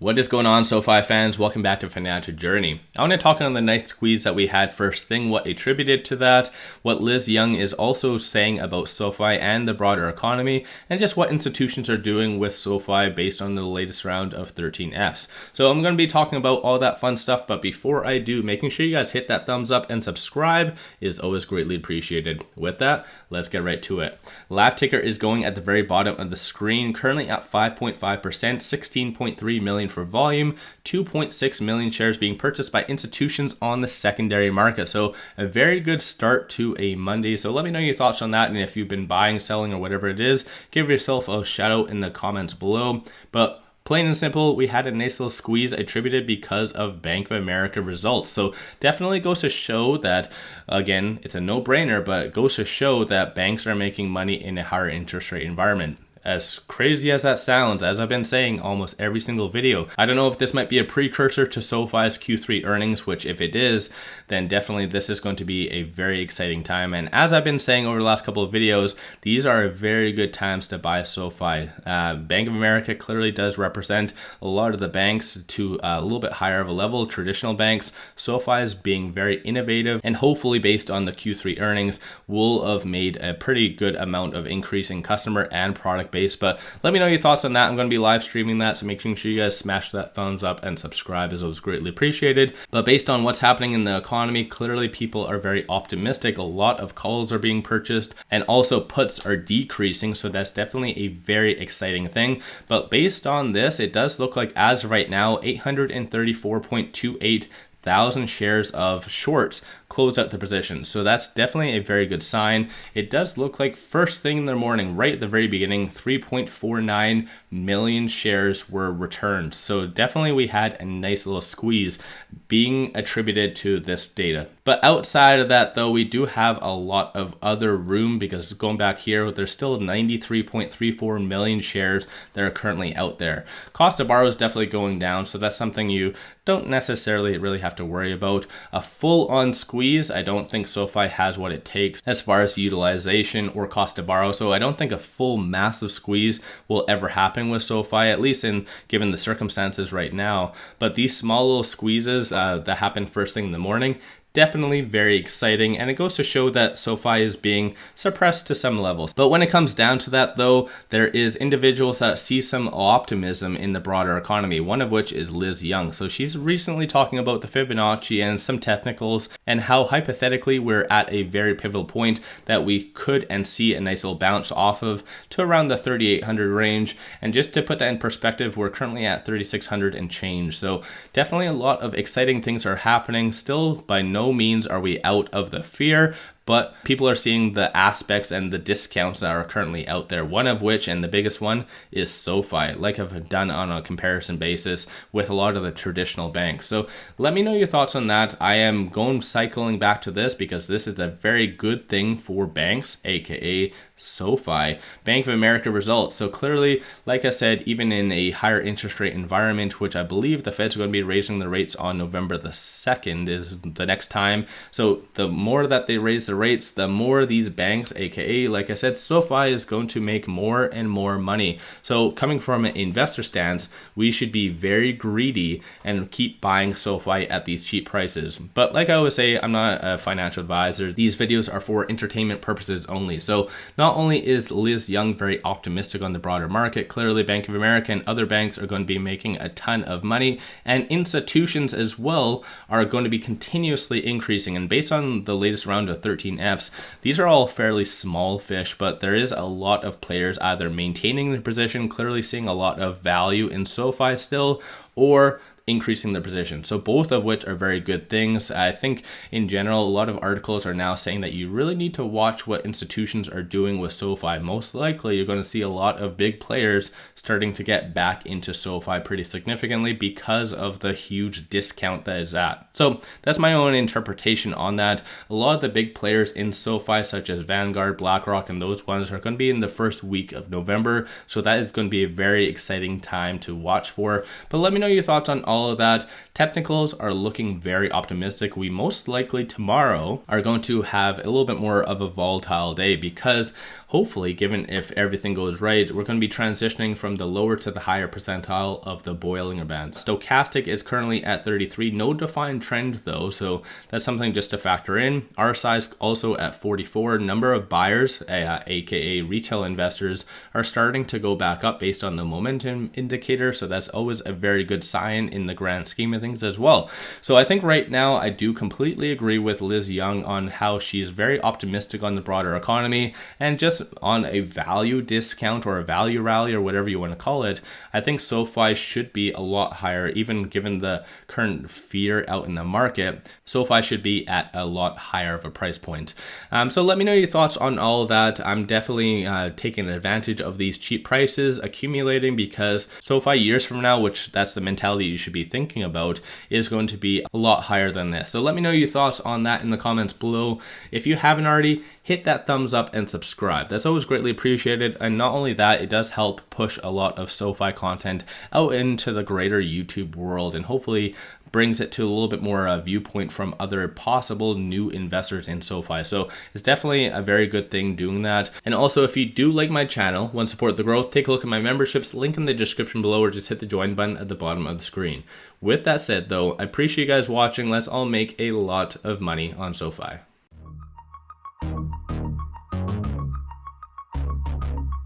What is going on, SoFi fans? Welcome back to Financial Journey. I want to talk on the nice squeeze that we had first thing, what attributed to that, what 𝗪𝗧𝗧𝗛 is also saying about SoFi and the broader economy, and just what institutions are doing with SoFi based on the latest round of 13Fs. So I'm going to be talking about all that fun stuff, but before I do, making sure you guys hit that thumbs up and subscribe is always greatly appreciated. With that, let's get right to it. LAV ticker is going at the very bottom of the screen, currently at 5.5%, 16.3 million for volume, 2.6 million shares being purchased by institutions on the secondary market. So a very good start to a Monday. So let me know your thoughts on that, and if you've been buying, selling, or whatever it is, give yourself a shout out in the comments below. But plain and simple, we had a nice little squeeze attributed because of Bank of America results. So definitely goes to show that, again, it's a no-brainer, but it goes to show that banks are making money in a higher interest rate environment. As crazy as that sounds, as I've been saying almost every single video, I don't know if this might be a precursor to SoFi's Q3 earnings, which if it is, then definitely this is going to be a very exciting time. And as I've been saying over the last couple of videos, these are very good times to buy SoFi. Bank of America clearly does represent a lot of the banks to a little bit higher of a level, traditional banks. SoFi is being very innovative, and hopefully based on the Q3 earnings, will have made a pretty good amount of increase in customer and product base. But let me know your thoughts on that. I'm going to be live streaming that, so make sure you guys smash that thumbs up and subscribe, as it was greatly appreciated. But based on what's happening in the economy, clearly people are very optimistic. A lot of calls are being purchased, and also puts are decreasing, so that's definitely a very exciting thing. But based on this, it does look like as of right now, 834.28 thousand shares of shorts close out the position. So that's definitely a very good sign. It does look like first thing in the morning, right at the very beginning, 3.49 million shares were returned. So definitely we had a nice little squeeze being attributed to this data. But outside of that though, we do have a lot of other room, because going back here, there's still 93.34 million shares that are currently out there. Cost to borrow is definitely going down, so that's something you don't necessarily really have to worry about. A full-on squeeze, I don't think SoFi has what it takes as far as utilization or cost to borrow. So I don't think a full massive squeeze will ever happen with SoFi, at least in given the circumstances right now. But these small little squeezes that happen first thing in the morning, definitely very exciting, and it goes to show that SoFi is being suppressed to some levels. But when it comes down to that though, there is individuals that see some optimism in the broader economy, one of which is 𝗪𝗧𝗧𝗛. So she's recently talking about the Fibonacci and some technicals, and how hypothetically we're at a very pivotal point that we could and see a nice little bounce off of to around the 3,800 range. And just to put that in perspective, we're currently at 3,600 and change. So definitely a lot of exciting things are happening. Still by no means are we out of the fear, but people are seeing the aspects and the discounts that are currently out there, one of which, and the biggest one, is SoFi, like I've done on a comparison basis with a lot of the traditional banks. So let me know your thoughts on that. I am cycling back to this because this is a very good thing for banks, aka SoFi. Bank of America results. So clearly, like I said, even in a higher interest rate environment, which I believe the Fed's going to be raising the rates on November the 2nd is the next time. So the more that they raise the rates, the more these banks, aka, like I said, SoFi is going to make more and more money. So coming from an investor stance, we should be very greedy and keep buying SoFi at these cheap prices. But like I always say, I'm not a financial advisor. These videos are for entertainment purposes only. So not only is 𝗪𝗧𝗧𝗛 very optimistic on the broader market, clearly Bank of America and other banks are going to be making a ton of money, and institutions as well are going to be continuously increasing. And based on the latest round of 13Fs, these are all fairly small fish, but there is a lot of players either maintaining their position, clearly seeing a lot of value in SoFi still, or increasing their position. So both of which are very good things. I think in general, a lot of articles are now saying that you really need to watch what institutions are doing with SoFi. Most likely, you're going to see a lot of big players starting to get back into SoFi pretty significantly because of the huge discount that is at. So that's my own interpretation on that. A lot of the big players in SoFi, such as Vanguard, BlackRock, and those ones are going to be in the first week of November. So that is going to be a very exciting time to watch for. But let me know your thoughts on all of that. Technicals are looking very optimistic. We most likely tomorrow are going to have a little bit more of a volatile day because hopefully, given if everything goes right, we're going to be transitioning from the lower to the higher percentile of the Bollinger Band. Stochastic is currently at 33, no defined trend though, so that's something just to factor in. RSI is also at 44. Number of buyers, aka retail investors, are starting to go back up based on the momentum indicator, so that's always a very good sign in the grand scheme of things as well. So I think right now I do completely agree with Liz Young on how she's very optimistic on the broader economy, and just on a value discount or a value rally or whatever you want to call it, I think SoFi should be a lot higher, even given the current fear out in the market. SoFi should be at a lot higher of a price point. So let me know your thoughts on all of that. I'm definitely taking advantage of these cheap prices accumulating, because SoFi years from now, which that's the mentality you should be thinking about, is going to be a lot higher than this. So let me know your thoughts on that in the comments below. If you haven't already, hit that thumbs up and subscribe. That's always greatly appreciated. And not only that, it does help push a lot of SoFi content out into the greater YouTube world, and hopefully brings it to a little bit more viewpoint from other possible new investors in SoFi. So it's definitely a very good thing doing that. And also, if you do like my channel, want to support the growth, take a look at my memberships, link in the description below, or just hit the join button at the bottom of the screen. With that said though, I appreciate you guys watching. Let's all make a lot of money on SoFi.